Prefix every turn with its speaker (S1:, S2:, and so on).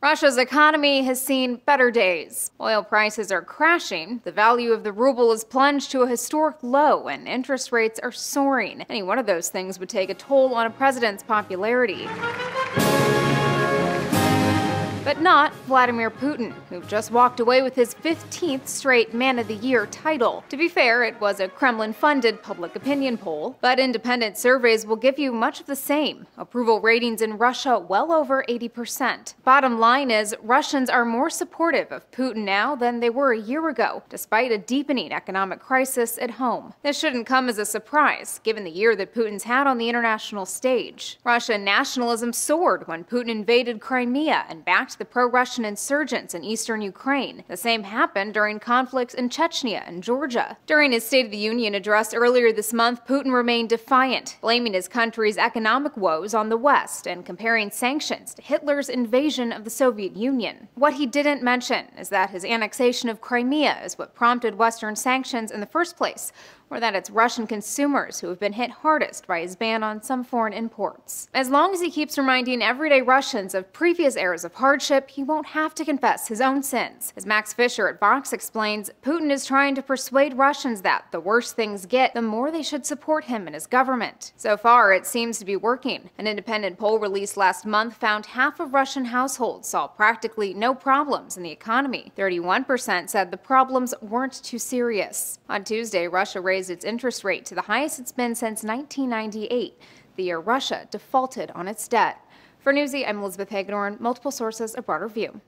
S1: Russia's economy has seen better days. Oil prices are crashing, the value of the ruble is plunged to a historic low, and interest rates are soaring. Any one of those things would take a toll on a president's popularity. But not Vladimir Putin, who just walked away with his 15th straight Man of the Year title. To be fair, it was a Kremlin-funded public opinion poll, but independent surveys will give you much of the same. Approval ratings in Russia well over 80%. Bottom line is, Russians are more supportive of Putin now than they were a year ago, despite a deepening economic crisis at home. This shouldn't come as a surprise, given the year that Putin's had on the international stage. Russian nationalism soared when Putin invaded Crimea and backed the pro-Russian insurgents in eastern Ukraine. The same happened during conflicts in Chechnya and Georgia. During his State of the Union address earlier this month, Putin remained defiant, blaming his country's economic woes on the West and comparing sanctions to Hitler's invasion of the Soviet Union. What he didn't mention is that his annexation of Crimea is what prompted Western sanctions in the first place, or that it's Russian consumers who have been hit hardest by his ban on some foreign imports. As long as he keeps reminding everyday Russians of previous eras of hardship, he won't have to confess his own sins. As Max Fisher at Vox explains, Putin is trying to persuade Russians that the worse things get, the more they should support him and his government. So far, it seems to be working. An independent poll released last month found half of Russian households saw practically no problems in the economy. 31% said the problems weren't too serious. On Tuesday, Russia raised its interest rate to the highest it's been since 1998, the year Russia defaulted on its debt. For Newsy, I'm Elizabeth Hagedorn, multiple sources, a broader view.